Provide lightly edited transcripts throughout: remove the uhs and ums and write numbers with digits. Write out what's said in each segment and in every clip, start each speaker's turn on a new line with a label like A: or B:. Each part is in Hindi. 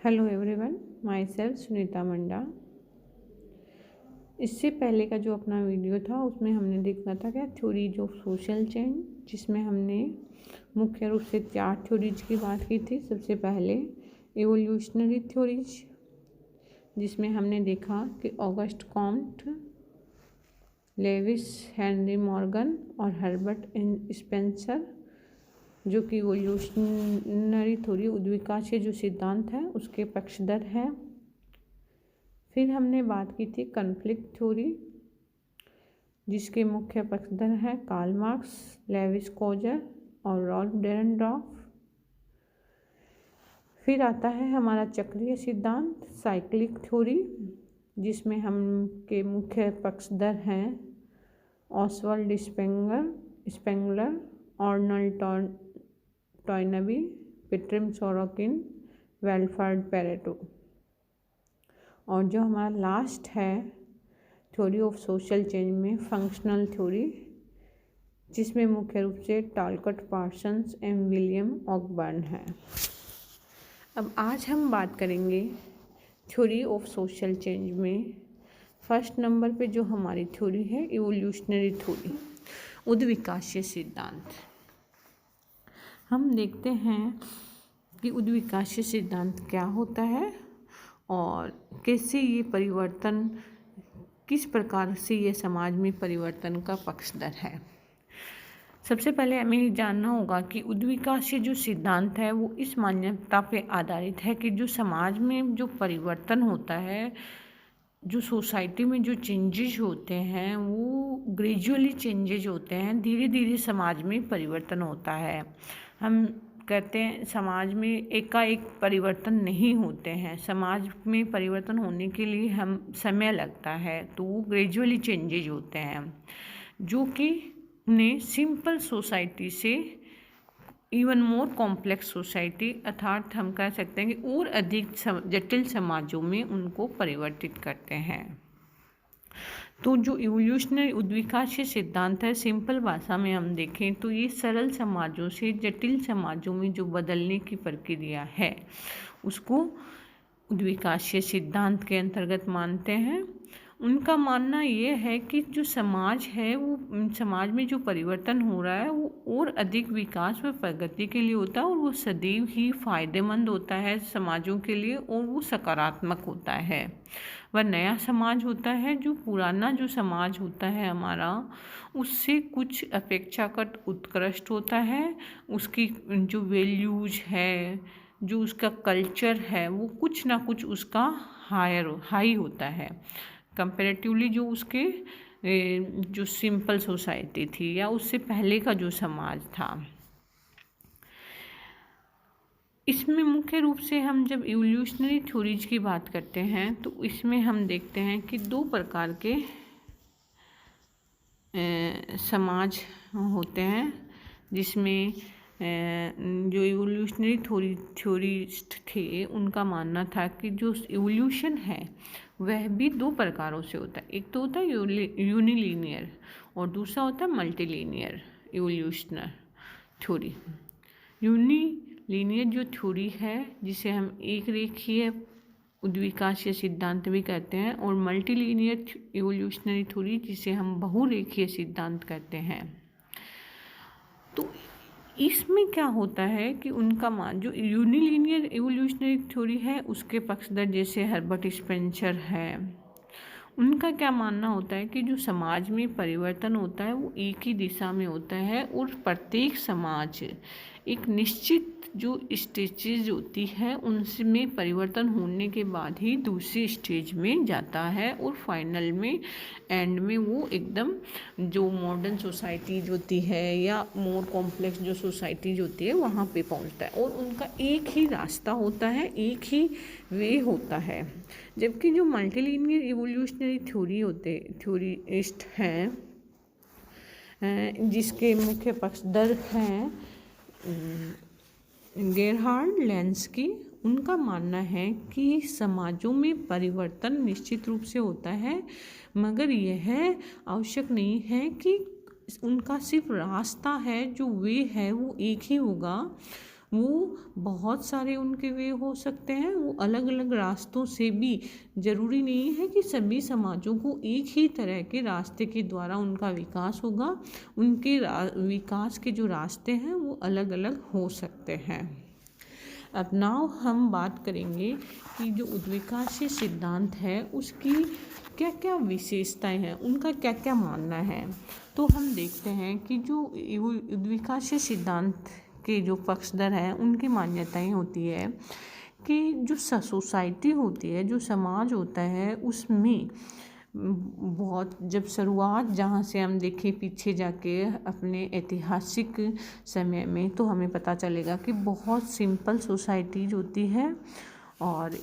A: Hello everyone, myself Sunita Manda. इससे पहले का जो अपना वीडियो था उसमें हमने देखा था क्या थ्योरीज ऑफ सोशल चेंज, जिसमें हमने मुख्य रूप से 4 थ्योरीज की बात की थी। सबसे पहले इवोल्यूशनरी थ्योरीज, जिसमें हमने देखा कि August Comte, Lewis Henry Morgan और हर्बर्ट स्पेंसर, जो कि इवोल्यूशनरी थ्योरी उद्विकाशीय जो सिद्धांत है उसके पक्षधर है। फिर हमने बात की थी कॉन्फ्लिक्ट थ्योरी, जिसके मुख्य पक्षधर हैं कार्ल मार्क्स, लेविस कोजर और रॉल्फ डेरेनडॉर्फ। फिर आता है हमारा चक्रीय सिद्धांत साइक्लिक थ्योरी, जिसमें हम के मुख्य पक्षधर हैं Oswald Spengler, Arnold Toynbee, Pitirim Sorokin, Vilfredo Pareto. और जो हमारा लास्ट है थ्योरी ऑफ सोशल चेंज में फंक्शनल थ्योरी, जिसमें मुख्य रूप से Talcott Parsons and William Ogburn है। अब आज हम बात करेंगे थ्योरी ऑफ सोशल चेंज में फर्स्ट नंबर पे जो हमारी थ्योरी है इवोल्यूशनरी थ्योरी, उद्विकाशीय सिद्धांत। हम देखते हैं कि उद्विकाशीय सिद्धांत क्या होता है और कैसे ये परिवर्तन, किस प्रकार से ये समाज में परिवर्तन का पक्षधर है। सबसे पहले हमें ये जानना होगा कि उद्विकाशीय जो सिद्धांत है वो इस मान्यता पे आधारित है कि जो समाज में जो परिवर्तन होता है, जो सोसाइटी में जो चेंजेज होते हैं वो ग्रेजुअली चेंजेज होते हैं, धीरे धीरे समाज में परिवर्तन होता है। हम कहते हैं समाज में एकाएक परिवर्तन नहीं होते हैं, समाज में परिवर्तन होने के लिए हम समय लगता है, तो वो ग्रेजुअली चेंजेज होते हैं, जो कि उन्हें सिंपल सोसाइटी से इवन मोर कॉम्प्लेक्स सोसाइटी, अर्थात हम कह सकते हैं कि और अधिक जटिल समाजों में उनको परिवर्तित करते हैं। तो जो इवोल्यूशनरी उद्विकाशीय सिद्धांत है, सिंपल भाषा में हम देखें तो ये सरल समाजों से जटिल समाजों में जो बदलने की प्रक्रिया है उसको उद्विकाशीय सिद्धांत के अंतर्गत मानते हैं। उनका मानना ये है कि जो समाज है वो समाज में जो परिवर्तन हो रहा है वो और अधिक विकास व प्रगति के लिए होता है और वो सदैव ही फायदेमंद होता है समाजों के लिए और वो सकारात्मक होता है। वह नया समाज होता है जो पुराना जो समाज होता है हमारा उससे कुछ अपेक्षाकृत उत्कृष्ट होता है। उसकी जो वैल्यूज है, जो उसका कल्चर है, वो कुछ ना कुछ उसका हाई होता है कंपैरेटिवली जो उसके जो सिंपल सोसाइटी थी या उससे पहले का जो समाज था। इसमें मुख्य रूप से हम जब इवोल्यूशनरी थ्योरीज की बात करते हैं तो इसमें हम देखते हैं कि 2 प्रकार के समाज होते हैं, जिसमें जो इवोल्यूशनरी थ्योरिस्ट थे उनका मानना था कि जो इवोल्यूशन है वह भी 2 प्रकारों से होता है। एक तो होता है यूनिलीनियर और दूसरा होता है मल्टीलीनियर इवोल्यूशनर थ्योरी। यूनिलीनियर जो थ्योरी है जिसे हम एक रेखीय उद्विकाशीय सिद्धांत भी कहते हैं, और मल्टीलीनियर इवोल्यूशनरी थ्योरी जिसे हम बहुरेखीय सिद्धांत कहते हैं। तो इसमें क्या होता है कि उनका मान जो यूनिलीनियर इवोल्यूशनरी थ्योरी है उसके पक्षधर जैसे हर्बर्ट स्पेंसर है, उनका क्या मानना होता है कि जो समाज में परिवर्तन होता है वो एक ही दिशा में होता है और प्रत्येक समाज एक निश्चित जो स्टेजेज होती है उनमें परिवर्तन होने के बाद ही दूसरी स्टेज में जाता है और फाइनल में एंड में वो एकदम जो मॉडर्न सोसाइटीज होती है या मोर कॉम्प्लेक्स जो सोसाइटीज होती है वहाँ पे पहुँचता है और उनका एक ही रास्ता होता है, एक ही वे होता है। जबकि जो मल्टीलीनियर इवोल्यूशनरी थ्योरिस्ट हैं जिसके मुख्य पक्षधर हैं गेरहार्ड लैंस्की, उनका मानना है कि समाजों में परिवर्तन निश्चित रूप से होता है, मगर यह आवश्यक नहीं है कि उनका सिर्फ रास्ता है जो वे है वो एक ही होगा, वो बहुत सारे उनके वे हो सकते हैं, वो अलग अलग रास्तों से भी, ज़रूरी नहीं है कि सभी समाजों को एक ही तरह के रास्ते के द्वारा उनका विकास होगा। उनके विकास के जो रास्ते हैं वो अलग अलग हो सकते हैं। अब नाउ हम बात करेंगे कि जो उद्विकाशीय सिद्धांत है उसकी क्या क्या विशेषताएं हैं, उनका क्या क्या मानना है। तो हम देखते हैं कि जो उद्विकाशीय सिद्धांत के जो पक्षधर हैं उनकी मान्यताएं होती है कि जो सोसाइटी होती है, जो समाज होता है, उसमें बहुत जब शुरुआत जहाँ से हम देखें पीछे जाके अपने ऐतिहासिक समय में, तो हमें पता चलेगा कि बहुत सिंपल सोसाइटीज होती है। और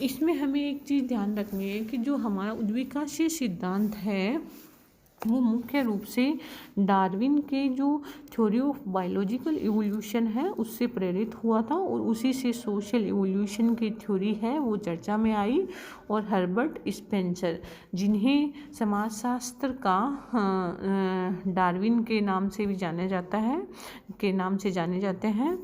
A: इसमें हमें एक चीज़ ध्यान रखनी है कि जो हमारा उद्विकाशीय सिद्धांत है वो मुख्य रूप से डार्विन के जो थ्योरी ऑफ बायोलॉजिकल इवोल्यूशन है उससे प्रेरित हुआ था, और उसी से सोशल इवोल्यूशन की थ्योरी है वो चर्चा में आई। और हर्बर्ट स्पेंसर, जिन्हें समाजशास्त्र का डार्विन के नाम से भी जाना जाता है, के नाम से जाने जाते हैं,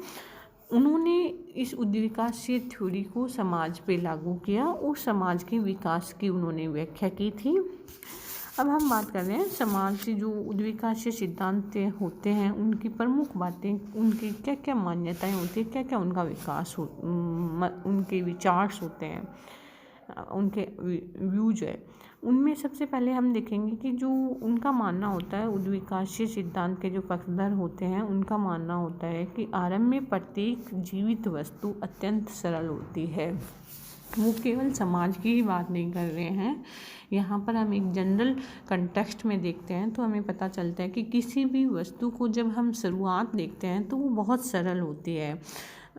A: उन्होंने इस उद्विकाशीय थ्योरी को समाज पे लागू किया और समाज के विकास की उन्होंने व्याख्या की थी। अब हम बात कर रहे हैं समाज के जो उद्विकाशीय सिद्धांत होते हैं उनकी प्रमुख बातें, उनकी क्या क्या मान्यताएं होती हैं, क्या क्या उनका विकास उनके विचार्स होते हैं, उनके व्यूज है। उनमें सबसे पहले हम देखेंगे कि जो उनका मानना होता है, उद्विकाशीय सिद्धांत के जो पक्षधर होते हैं उनका मानना होता है कि आरंभ में प्रत्येक जीवित वस्तु अत्यंत सरल होती है। वो केवल समाज की ही बात नहीं कर रहे हैं, यहाँ पर हम एक जनरल कंटेक्स्ट में देखते हैं तो हमें पता चलता है कि किसी भी वस्तु को जब हम शुरुआत देखते हैं तो वो बहुत सरल होती है।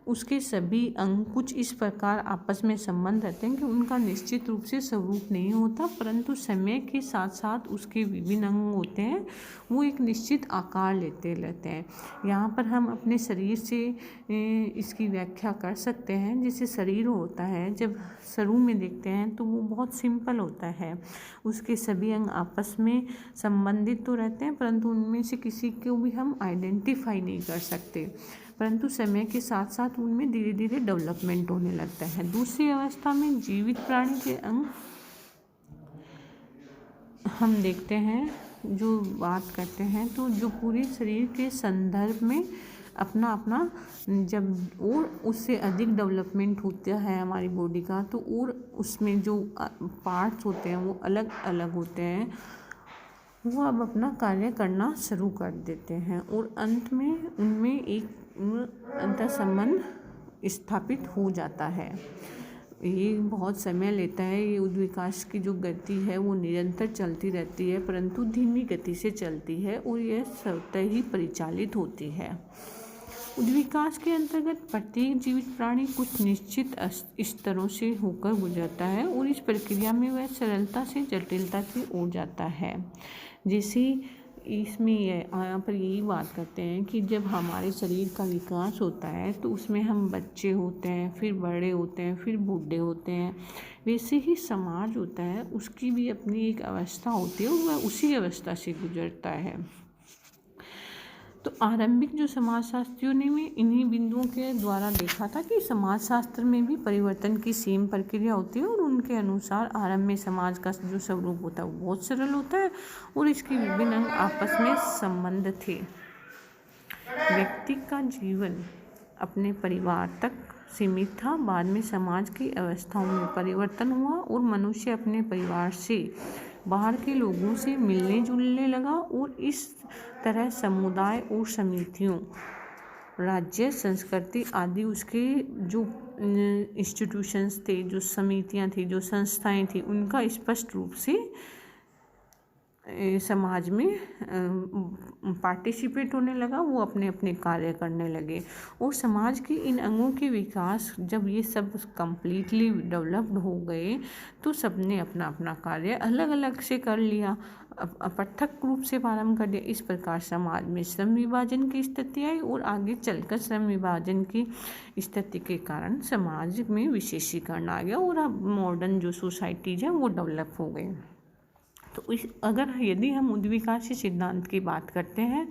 A: उसके सभी अंग कुछ इस प्रकार आपस में संबंध रहते हैं कि उनका निश्चित रूप से स्वरूप नहीं होता, परंतु समय के साथ साथ उसके विभिन्न अंग होते हैं वो एक निश्चित आकार लेते रहते हैं। यहाँ पर हम अपने शरीर से इसकी व्याख्या कर सकते हैं। जैसे शरीर होता है, जब शुरू में देखते हैं तो वो बहुत सिंपल होता है, उसके सभी अंग आपस में संबंधित तो रहते हैं परंतु उनमें से किसी को भी हम आइडेंटिफाई नहीं कर सकते, परंतु समय के साथ साथ उनमें धीरे धीरे डेवलपमेंट होने लगता है। दूसरी अवस्था में जीवित प्राणी के अंग हम देखते हैं, जो बात करते हैं तो जो पूरे शरीर के संदर्भ में अपना अपना जब और उससे अधिक डेवलपमेंट होता है हमारी बॉडी का, तो और उसमें जो पार्ट्स होते हैं वो अलग अलग होते हैं, वो अब अपना कार्य करना शुरू कर देते हैं और अंत में उनमें एक अंतर संबंध स्थापित हो जाता है। ये बहुत समय लेता है, ये उद्विकास की जो गति है वो निरंतर चलती रहती है परंतु धीमी गति से चलती है और यह स्वतः ही परिचालित होती है। उद्विकास के अंतर्गत प्रत्येक जीवित प्राणी कुछ निश्चित स्तरों से होकर गुजरता है और इस प्रक्रिया में वह सरलता से जटिलता की ओर जाता है। जैसे इसमें यहाँ पर यही बात करते हैं कि जब हमारे शरीर का विकास होता है तो उसमें हम बच्चे होते हैं, फिर बड़े होते हैं, फिर बूढ़े होते हैं। वैसे ही समाज होता है, उसकी भी अपनी एक अवस्था होती है और वह उसी अवस्था से गुजरता है। तो आरंभिक जो समाजशास्त्रियों ने भी इन्हीं बिंदुओं के द्वारा देखा था कि समाजशास्त्र में भी परिवर्तन की सेम प्रक्रिया होती है और उनके अनुसार आरंभ में समाज का जो स्वरूप होता है वो बहुत सरल होता है और इसके विभिन्न अंग आपस में संबंध थे। व्यक्ति का जीवन अपने परिवार तक सीमित था, बाद में समाज की अवस्थाओं में परिवर्तन हुआ और मनुष्य अपने परिवार से बाहर के लोगों से मिलने जुलने लगा और इस तरह समुदाय और समितियों, राज्य, संस्कृति आदि उसके जो इंस्टीट्यूशंस थे, जो समितियां थी, जो संस्थाएं थी, उनका स्पष्ट रूप से समाज में पार्टिसिपेट होने लगा, वो अपने अपने कार्य करने लगे और समाज के इन अंगों के विकास जब ये सब कम्प्लीटली डेवलप्ड हो गए तो सबने अपना अपना कार्य अलग अलग से कर लिया, पृथक रूप से प्रारंभ कर दिया। इस प्रकार समाज में श्रम विभाजन की स्थिति आई और आगे चलकर श्रम विभाजन की स्थिति के कारण समाज में विशेषीकरण आ गया और अब मॉडर्न जो सोसाइटीज है वो डेवलप हो गई। तो अगर यदि हम उद्विकाशीय सिद्धांत की बात करते हैं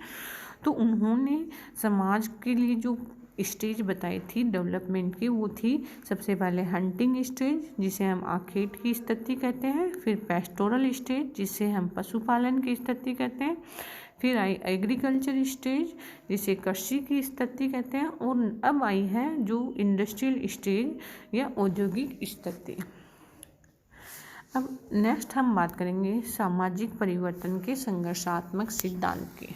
A: तो उन्होंने समाज के लिए जो स्टेज बताई थी डेवलपमेंट की, वो थी सबसे पहले हंटिंग स्टेज जिसे हम आखेट की स्थिति कहते हैं, फिर पेस्टोरल स्टेज जिसे हम पशुपालन की स्थिति कहते हैं, फिर आई एग्रीकल्चर स्टेज जिसे कृषि की स्थिति कहते हैं, और अब आई है जो इंडस्ट्रियल स्टेज या औद्योगिक स्थिति। अब नेक्स्ट हम बात करेंगे सामाजिक परिवर्तन के संघर्षात्मक सिद्धांत की।